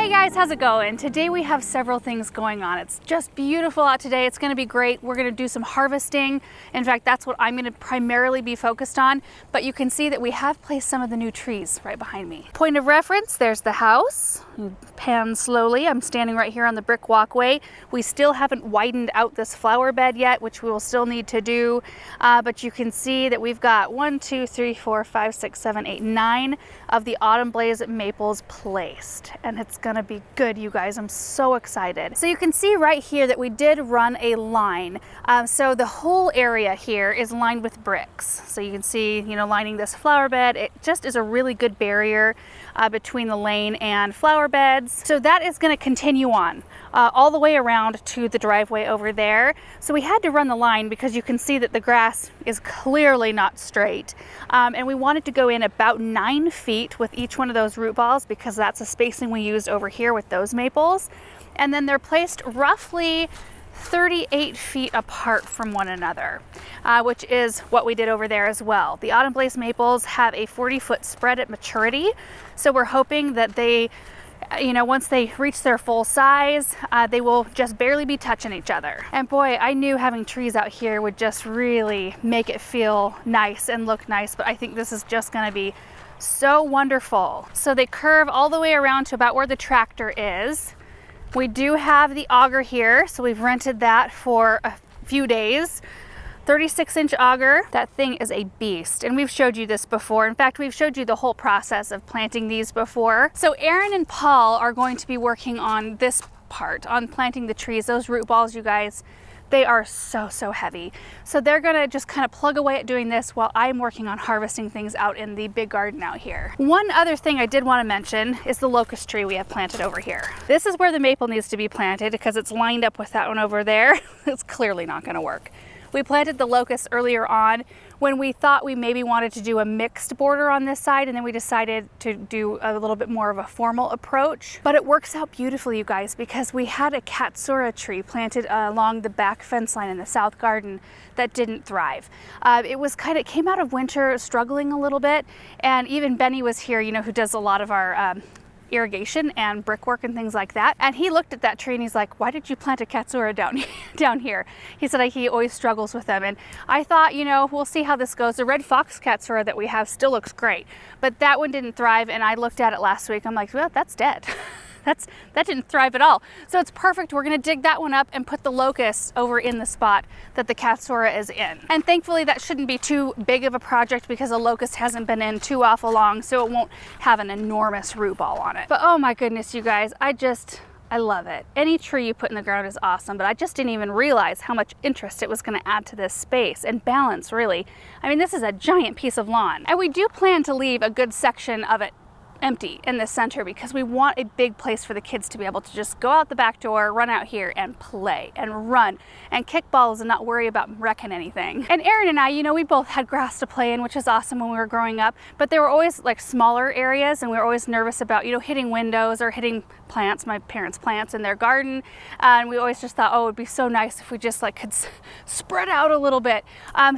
Guys, how's it going? Today we have several things going on. It's just beautiful out today. It's going to be great. We're going to do some harvesting. In fact, that's what I'm going to primarily be focused on. But you can see that we have placed some of the new trees right behind me. Point of reference, there's the house. You pan slowly. I'm standing right here on the brick walkway. We still haven't widened out this flower bed yet, which we will still need to do. But you can see that we've got 1, 2, 3, 4, 5, 6, 7, 8, 9 of the Autumn Blaze maples placed. And it's going to be good, you guys. I'm so excited. So you can see right here that we did run a line. So the whole area here is lined with bricks. So you can see, lining this flower bed. It just is a really good barrier between the lane and flower beds. So that is going to continue on all the way around to the driveway over there. So we had to run the line because you can see that the grass is clearly not straight. And we wanted to go in about 9 feet with each one of those root balls because that's the spacing we used over here with those maples. And then they're placed roughly 38 feet apart from one another, which is what we did over there as well. The Autumn Blaze maples have a 40-foot spread at maturity. So we're hoping that they, once they reach their full size, they will just barely be touching each other. And boy, I knew having trees out here would just really make it feel nice and look nice, but I think this is just gonna be so wonderful. So they curve all the way around to about where the tractor is. We do have the auger here, so we've rented that for a few days. 36-inch auger. That thing is a beast, and we've showed you this before. In fact, we've showed you the whole process of planting these before. So Aaron and Paul are going to be working on this part, on planting the trees. Those root balls, you guys, they are so heavy. So they're gonna just kind of plug away at doing this while I'm working on harvesting things out in the big garden out here. One other thing I did want to mention is the locust tree we have planted over here. This is where the maple needs to be planted because it's lined up with that one over there. It's clearly not gonna work. We planted the locust earlier on when we thought we maybe wanted to do a mixed border on this side, and then we decided to do a little bit more of a formal approach. But it works out beautifully, you guys, because we had a katsura tree planted along the back fence line in the south garden that didn't thrive. It came out of winter struggling a little bit, and even Benny was here, who does a lot of our irrigation and brickwork and things like that. And he looked at that tree and he's like, why did you plant a katsura down here? He said he always struggles with them. And I thought, we'll see how this goes. The red fox katsura that we have still looks great, but that one didn't thrive. And I looked at it last week. I'm like, well, that's dead. That didn't thrive at all. So it's perfect. We're gonna dig that one up and put the locust over in the spot that the katsura is in. And thankfully that shouldn't be too big of a project because the locust hasn't been in too awful long, so it won't have an enormous root ball on it. But oh my goodness, you guys, I love it. Any tree you put in the ground is awesome, but I just didn't even realize how much interest it was gonna add to this space and balance, really. I mean, this is a giant piece of lawn. And we do plan to leave a good section of it empty in the center because we want a big place for the kids to be able to just go out the back door, run out here and play and run and kick balls and not worry about wrecking anything. And Aaron and I, we both had grass to play in, which is awesome when we were growing up, but there were always like smaller areas and we were always nervous about, hitting windows or hitting plants, my parents' plants in their garden. And we always just thought, oh, it would be so nice if we just could spread out a little bit.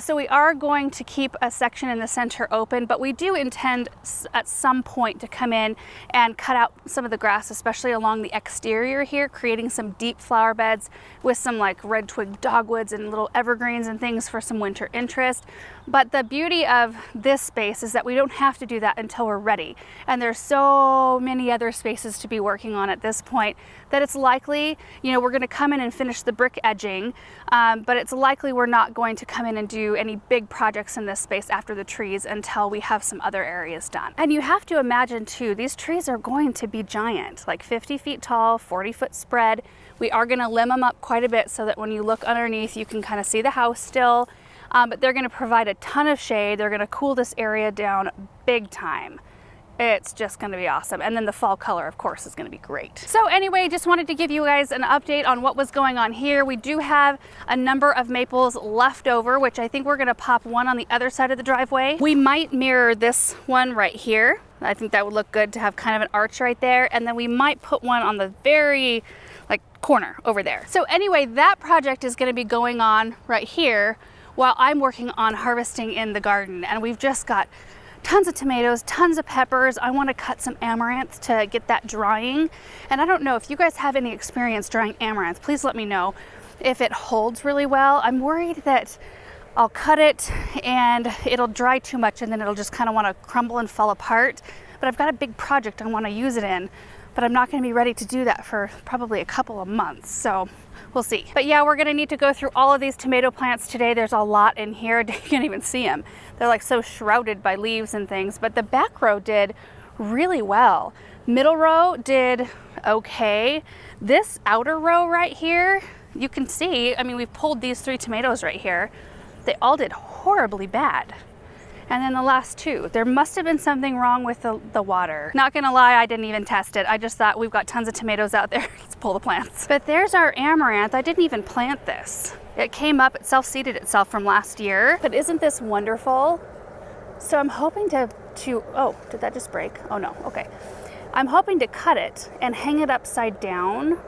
So we are going to keep a section in the center open, but we do intend at some point to come in and cut out some of the grass, especially along the exterior here, creating some deep flower beds with some red twig dogwoods and little evergreens and things for some winter interest. But the beauty of this space is that we don't have to do that until we're ready. And there's so many other spaces to be working on at this point that it's likely, we're gonna come in and finish the brick edging, but it's likely we're not going to come in and do any big projects in this space after the trees until we have some other areas done. And you have to imagine happen too, these trees are going to be giant, like 50 feet tall, 40-foot spread. We are going to limb them up quite a bit so that when you look underneath, you can kind of see the house still. But they're going to provide a ton of shade. They're going to cool this area down big time. It's just going to be awesome. And then the fall color, of course, is going to be great. So anyway, just wanted to give you guys an update on what was going on here. We do have a number of maples left over, which I think we're going to pop one on the other side of the driveway. We might mirror this one right here. I think that would look good to have kind of an arch right there. And then we might put one on the very corner over there. So anyway, that project is going to be going on right here while I'm working on harvesting in the garden. And we've just got tons of tomatoes, tons of peppers. I want to cut some amaranth to get that drying. And I don't know if you guys have any experience drying amaranth, please let me know if it holds really well. I'm worried that I'll cut it and it'll dry too much and then it'll just kind of want to crumble and fall apart. But I've got a big project I want to use it in, but I'm not going to be ready to do that for probably a couple of months. So we'll see. But yeah, we're going to need to go through all of these tomato plants today. There's a lot in here. You can't even see them. They're like so shrouded by leaves and things, but the back row did really well. Middle row did okay. This outer row right here, you can see, I mean, we've pulled these 3 tomatoes right here. They all did horribly bad. And then the last 2, there must have been something wrong with the water. Not gonna lie, I didn't even test it. I just thought we've got tons of tomatoes out there. Let's pull the plants. But there's our amaranth. I didn't even plant this. It came up, it self-seeded itself from last year. But isn't this wonderful? So I'm hoping to oh, did that just break? Oh no, okay. I'm hoping to cut it and hang it upside down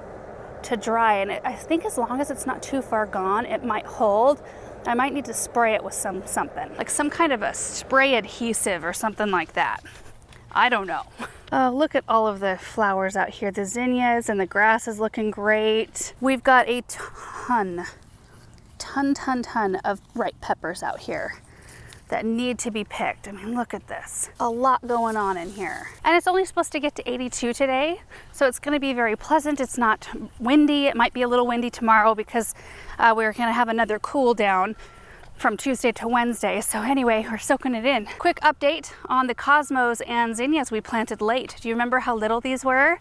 to dry. And I think as long as it's not too far gone, it might hold. I might need to spray it with something, like some kind of a spray adhesive or something like that. I don't know. Oh, look at all of the flowers out here. The zinnias and the grass is looking great. We've got a ton of ripe peppers out here that need to be picked. I mean, look at this. A lot going on in here. And it's only supposed to get to 82 today, so it's gonna be very pleasant. It's not windy. It might be a little windy tomorrow because we're gonna have another cool down from Tuesday to Wednesday. So anyway, we're soaking it in. Quick update on the cosmos and zinnias we planted late. Do you remember how little these were?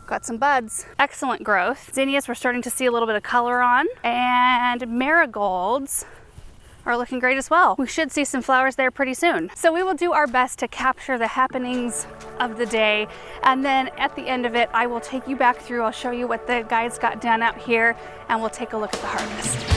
Got some buds. Excellent growth. Zinnias we're starting to see a little bit of color on, and marigolds are looking great as well. We should see some flowers there pretty soon. So we will do our best to capture the happenings of the day. And then at the end of it, I will take you back through. I'll show you what the guys got done out here, and we'll take a look at the harvest.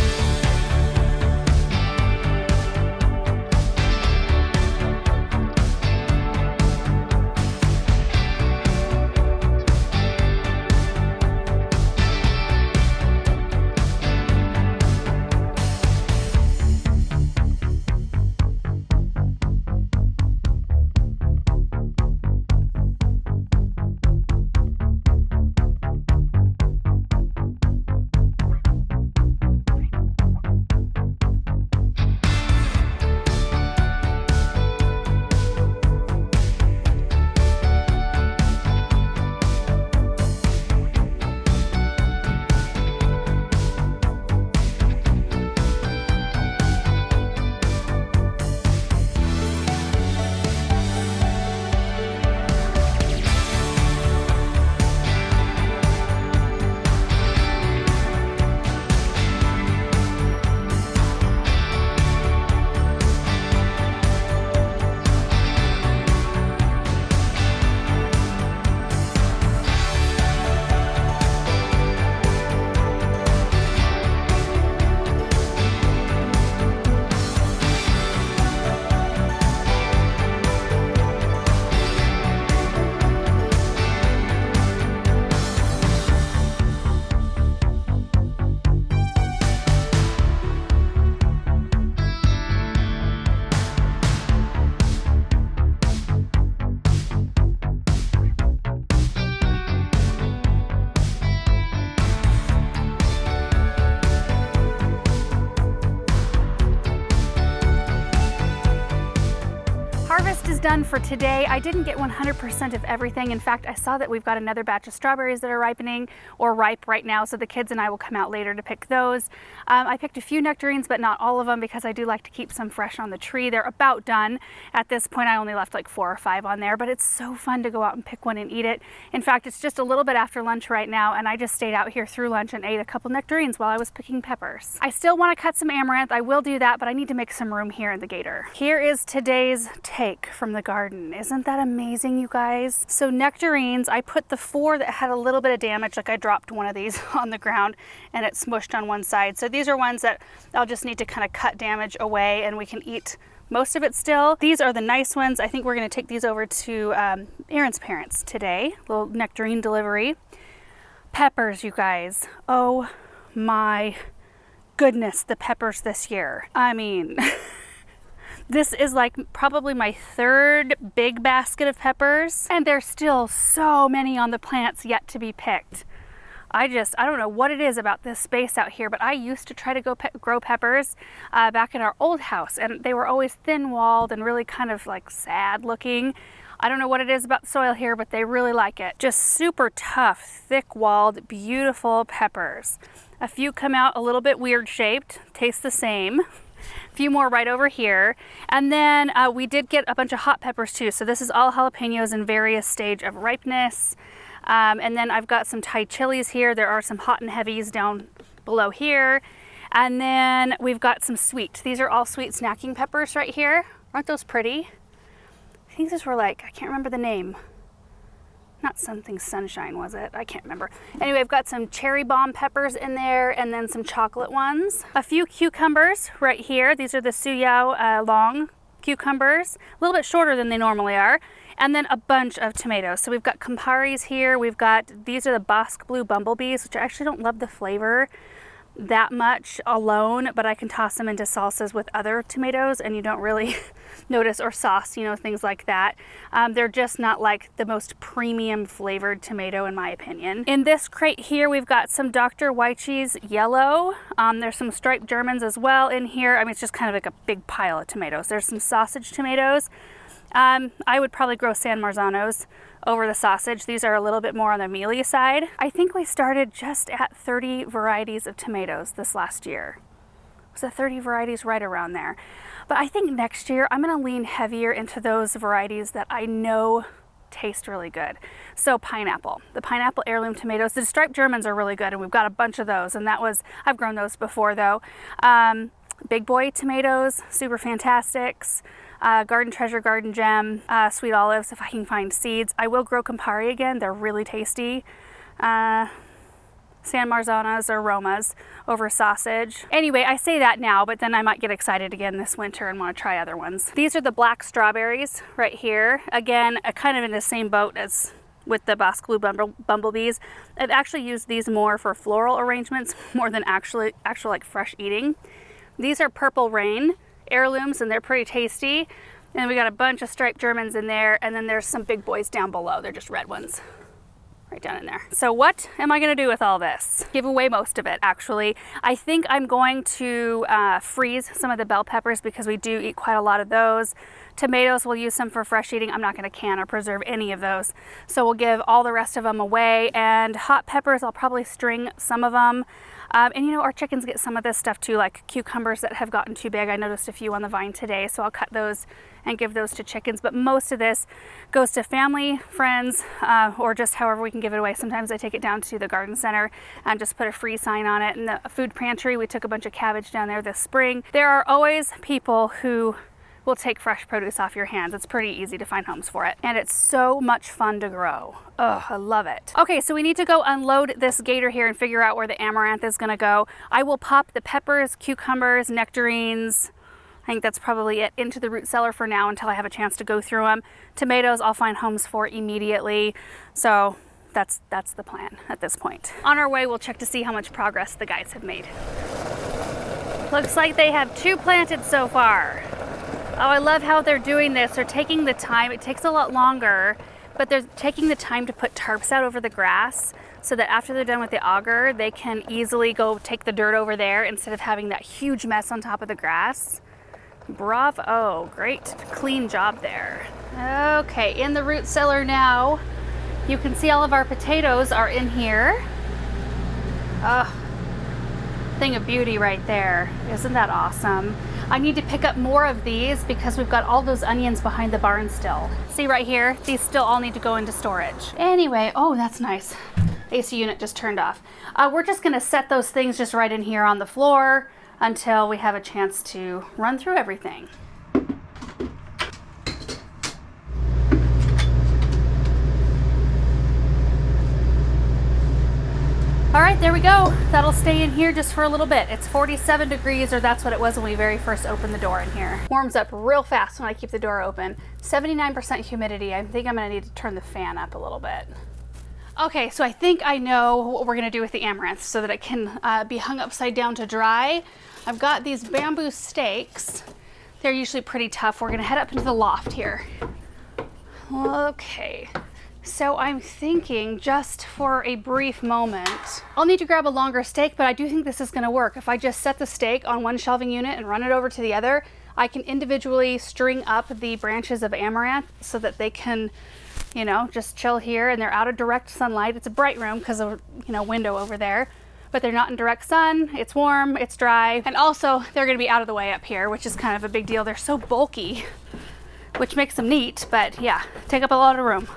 for today. I didn't get 100% of everything. In fact, I saw that we've got another batch of strawberries that are ripening or ripe right now, so the kids and I will come out later to pick those. I picked a few nectarines, but not all of them because I do like to keep some fresh on the tree. They're about done. At this point, I only left like 4 or 5 on there, but it's so fun to go out and pick one and eat it. In fact, it's just a little bit after lunch right now, and I just stayed out here through lunch and ate a couple nectarines while I was picking peppers. I still want to cut some amaranth. I will do that, but I need to make some room here in the gator. Here is today's take from the garden. Isn't that amazing, you guys? So nectarines, I put the 4 that had a little bit of damage, like I dropped one of these on the ground and it smushed on one side. So these are ones that I'll just need to kind of cut damage away and we can eat most of it still. These are the nice ones. I think we're going to take these over to Aaron's parents today. Little nectarine delivery. Peppers, you guys. Oh my goodness, the peppers this year. I mean, this is like probably my 3rd big basket of peppers, and there's still so many on the plants yet to be picked. I don't know what it is about this space out here, but I used to try to grow peppers back in our old house, and they were always thin-walled and really kind of like sad looking. I don't know what it is about the soil here, but they really like it. Just super tough, thick-walled, beautiful peppers. A few come out a little bit weird shaped, taste the same. A few more right over here. And then we did get a bunch of hot peppers too. So this is all jalapenos in various stage of ripeness. And then I've got some Thai chilies here. There are some hot and heavies down below here. And then we've got some sweet. These are all sweet snacking peppers right here. Aren't those pretty? I think these were like, I can't remember the name. Not something sunshine, was it? I can't remember. Anyway, I've got some cherry bomb peppers in there and then some chocolate ones. A few cucumbers right here. These are the Suyao long cucumbers, a little bit shorter than they normally are. And then a bunch of tomatoes. So we've got Camparis here. These are the Bosque Blue bumblebees, which I actually don't love the flavor that much alone, but I can toss them into salsas with other tomatoes and you don't really notice, or sauce, you know, things like that. They're just not like the most premium flavored tomato in my opinion. In this crate here, we've got some Dr. Wychee's yellow. There's some striped Germans as well in here. I mean, it's just kind of like a big pile of tomatoes. There's some sausage tomatoes. I would probably grow San Marzanos over the sausage. These are a little bit more on the mealy side. I think we started just at 30 varieties of tomatoes this last year. Was it 30 varieties? Right around there. But I think next year I'm going to lean heavier into those varieties that I know taste really good. So pineapple, the pineapple heirloom tomatoes. The striped Germans are really good and we've got a bunch of those, and I've grown those before though. Big boy tomatoes, super fantastics. Garden Treasure, Garden Gem, sweet olives if I can find seeds. I will grow Campari again. They're really tasty. San Marzanas or Romas over sausage. Anyway, I say that now, but then I might get excited again this winter and want to try other ones. These are the black strawberries right here. Again, kind of in the same boat as with the Bosque Blue bumblebees. I've actually used these more for floral arrangements more than actual like fresh eating. These are Purple Rain heirlooms and they're pretty tasty. And we got a bunch of striped Germans in there, and then there's some big boys down below. They're just red ones right down in there. So what am I going to do with all this? Give away most of it, actually. I think I'm going to freeze some of the bell peppers because we do eat quite a lot of those. Tomatoes, we'll use some for fresh eating. I'm not going to can or preserve any of those. So we'll give all the rest of them away. And hot peppers, I'll probably string some of them. And you know, our chickens get some of this stuff too, like cucumbers that have gotten too big. I noticed a few on the vine today, so I'll cut those and give those to chickens. But most of this goes to family, friends, or just however we can give it away. Sometimes I take it down to the garden center and just put a free sign on it. In the food pantry, we took a bunch of cabbage down there this spring. There are always people who will take fresh produce off your hands. It's pretty easy to find homes for it. And it's so much fun to grow. Oh, I love it. Okay, so we need to go unload this gator here and figure out where the amaranth is gonna go. I will pop the peppers, cucumbers, nectarines, I think that's probably it, into the root cellar for now until I have a chance to go through them. Tomatoes I'll find homes for immediately. So that's the plan at this point. On our way, we'll check to see how much progress the guys have made. Looks like they have 2 planted so far. Oh, I love how they're doing this. They're taking the time. It takes a lot longer, but they're taking the time to put tarps out over the grass so that after they're done with the auger, they can easily go take the dirt over there instead of having that huge mess on top of the grass. Bravo, great, clean job there. Okay, in the root cellar now. You can see all of our potatoes are in here. Thing of beauty right there. Isn't that awesome? I need to pick up more of these because we've got all those onions behind the barn still. See right here, these still all need to go into storage. Anyway, oh, that's nice. AC unit just turned off. We're just gonna set those things just right in here on the floor until we have a chance to run through everything. All right, there we go. That'll stay in here just for a little bit. It's 47 degrees, or that's what it was when we very first opened the door in here. Warms up real fast when I keep the door open. 79% humidity. I think I'm gonna need to turn the fan up a little bit. Okay, so I think I know what we're gonna do with the amaranth so that it can be hung upside down to dry. I've got these bamboo stakes. They're usually pretty tough. We're gonna head up into the loft here. Okay. So I'm thinking, just for a brief moment, I'll need to grab a longer stake, but I do think this is gonna work. If I just set the stake on one shelving unit and run it over to the other, I can individually string up the branches of amaranth so that they can, you know, just chill here, and they're out of direct sunlight. It's a bright room because of, you know, window over there, but they're not in direct sun. It's warm, it's dry, and also they're gonna be out of the way up here, which is kind of a big deal. They're so bulky, which makes them neat, but yeah, take up a lot of room.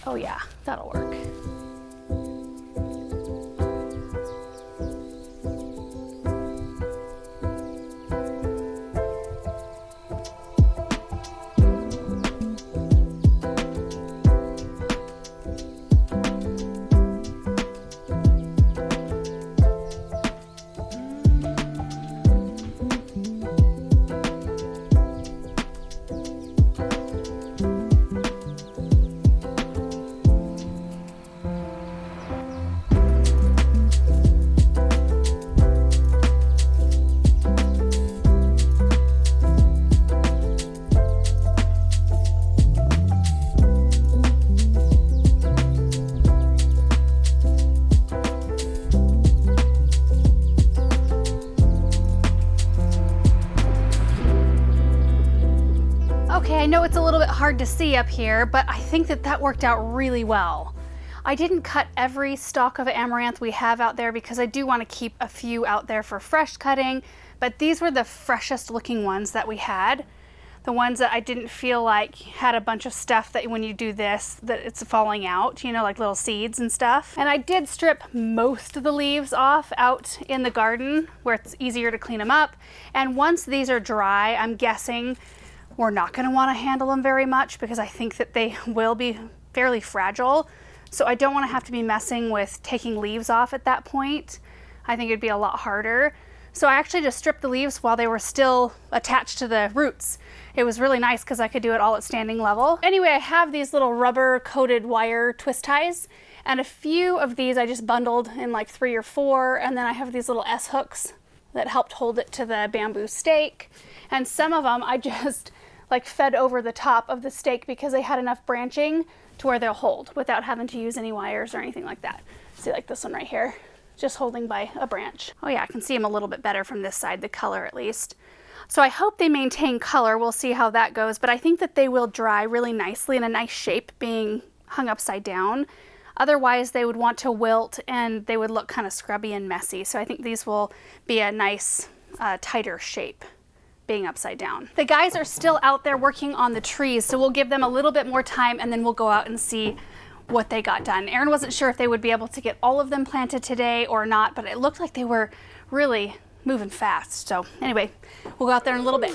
Oh yeah, that'll work. Okay, I know it's a little bit hard to see up here, but I think that worked out really well. I didn't cut every stalk of amaranth we have out there because I do want to keep a few out there for fresh cutting, but these were the freshest looking ones that we had. The ones that I didn't feel like had a bunch of stuff that when you do this, that it's falling out, you know, like little seeds and stuff. And I did strip most of the leaves off out in the garden where it's easier to clean them up. And once these are dry, I'm guessing we're not going to want to handle them very much because I think that they will be fairly fragile. So I don't want to have to be messing with taking leaves off at that point. I think it'd be a lot harder. So I actually just stripped the leaves while they were still attached to the roots. It was really nice because I could do it all at standing level. Anyway, I have these little rubber coated wire twist ties, and a few of these I just bundled in like 3 or 4, and then I have these little S hooks that helped hold it to the bamboo stake. And some of them I just like fed over the top of the stake because they had enough branching to where they'll hold without having to use any wires or anything like that. See, like this one right here, just holding by a branch. Oh yeah, I can see them a little bit better from this side, the color at least. So I hope they maintain color. We'll see how that goes, but I think that they will dry really nicely in a nice shape being hung upside down. Otherwise they would want to wilt and they would look kind of scrubby and messy. So I think these will be a nice tighter shape being upside down. The guys are still out there working on the trees, so we'll give them a little bit more time and then we'll go out and see what they got done. Aaron wasn't sure if they would be able to get all of them planted today or not, but it looked like they were really moving fast. So anyway, we'll go out there in a little bit.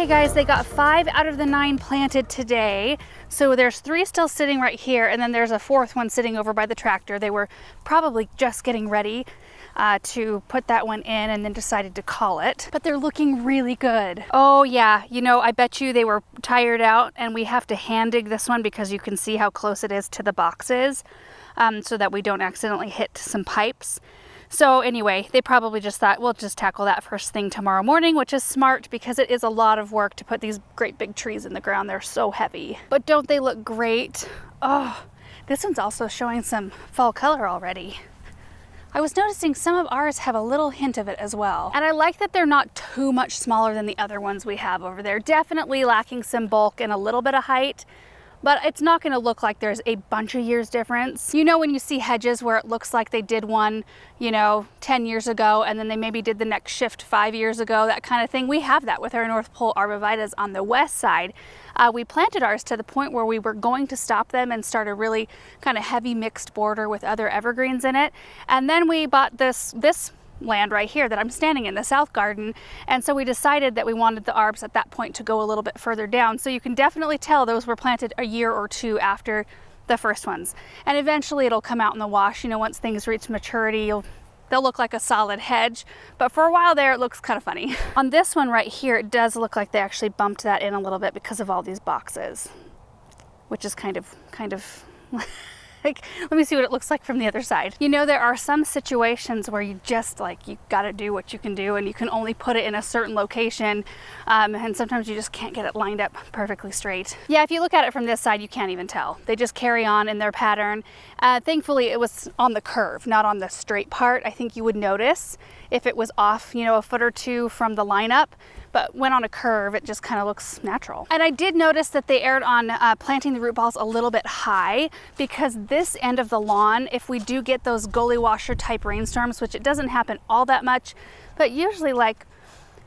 Okay guys, they got 5 out of the 9 planted today. So there's 3 still sitting right here, and then there's a 4th one sitting over by the tractor. They were probably just getting ready to put that one in and then decided to call it. But they're looking really good. Oh yeah, you know, I bet you they were tired out, and we have to hand dig this one because you can see how close it is to the boxes, so that we don't accidentally hit some pipes. So anyway, they probably just thought, we'll just tackle that first thing tomorrow morning, which is smart because it is a lot of work to put these great big trees in the ground. They're so heavy. But don't they look great? Oh, this one's also showing some fall color already. I was noticing some of ours have a little hint of it as well. And I like that they're not too much smaller than the other ones we have over there. Definitely lacking some bulk and a little bit of height, but it's not going to look like there's a bunch of years difference. You know, when you see hedges where it looks like they did one, you know, 10 years ago, and then they maybe did the next shift 5 years ago, that kind of thing. We have that with our North Pole arborvitaes on the west side. We planted ours to the point where we were going to stop them and start a really kind of heavy mixed border with other evergreens in it. And then we bought this land right here that I'm standing in, the south garden, and so we decided that we wanted the arbs at that point to go a little bit further down. So you can definitely tell those were planted a year or 2 after the first ones, and eventually it'll come out in the wash. You know, once things reach maturity, they'll look like a solid hedge, but for a while there it looks kind of funny. On this one right here, it does look like they actually bumped that in a little bit because of all these boxes, which is kind of like, let me see what it looks like from the other side. You know, there are some situations where you just like, you gotta do what you can do, and you can only put it in a certain location, and sometimes you just can't get it lined up perfectly straight. Yeah, if you look at it from this side, you can't even tell. They just carry on in their pattern. Thankfully, it was on the curve, not on the straight part. I think you would notice if it was off, you know, a foot or 2 from the lineup, but when on a curve, it just kind of looks natural. And I did notice that they erred on planting the root balls a little bit high, because this end of the lawn, if we do get those gully washer type rainstorms, which it doesn't happen all that much, but usually like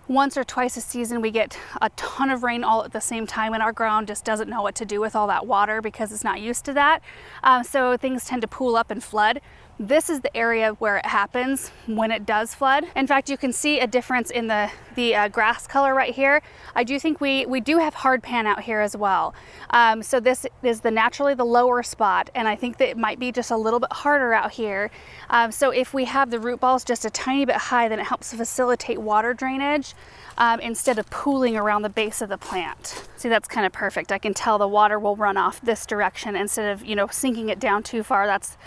once or twice a season we get a ton of rain all at the same time, and our ground just doesn't know what to do with all that water because it's not used to that. So things tend to pool up and flood. This is the area where it happens when it does flood. In fact, you can see a difference in the grass color right here. I do think we do have hard pan out here as well. So this is naturally the lower spot, and I think that it might be just a little bit harder out here. So if we have the root balls just a tiny bit high, then it helps facilitate water drainage instead of pooling around the base of the plant. See, that's kind of perfect. I can tell the water will run off this direction instead of, you know, sinking it down too far. That's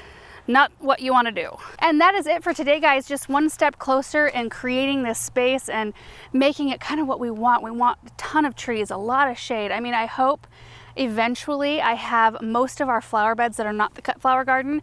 not what you want to do. And that is it for today, guys. Just one step closer in creating this space and making it kind of what we want. We want a ton of trees, a lot of shade. I mean, I hope eventually I have most of our flower beds that are not the cut flower garden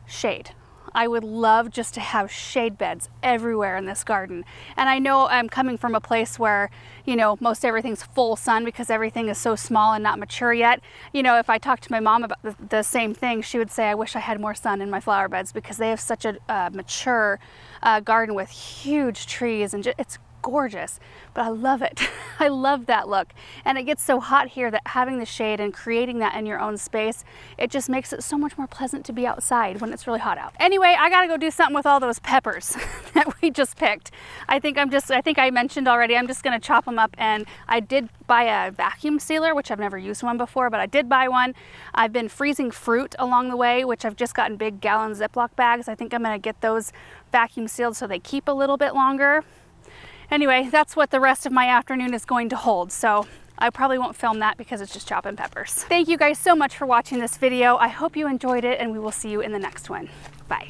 shade. I would love just to have shade beds everywhere in this garden. And I know I'm coming from a place where, you know, most everything's full sun because everything is so small and not mature yet. You know, if I talked to my mom about the same thing, she would say, I wish I had more sun in my flower beds because they have such a mature garden with huge trees, and it's gorgeous, but I love it. I love that look. And it gets so hot here that having the shade and creating that in your own space, it just makes it so much more pleasant to be outside when it's really hot out. Anyway, I gotta go do something with all those peppers that we just picked. I think I mentioned already, I'm just gonna chop them up, and I did buy a vacuum sealer, which I've never used one before, but I did buy one. I've been freezing fruit along the way, which I've just gotten big gallon Ziploc bags. I think I'm gonna get those vacuum sealed so they keep a little bit longer. Anyway, that's what the rest of my afternoon is going to hold. So I probably won't film that because it's just chopping peppers. Thank you guys so much for watching this video. I hope you enjoyed it, and we will see you in the next one. Bye.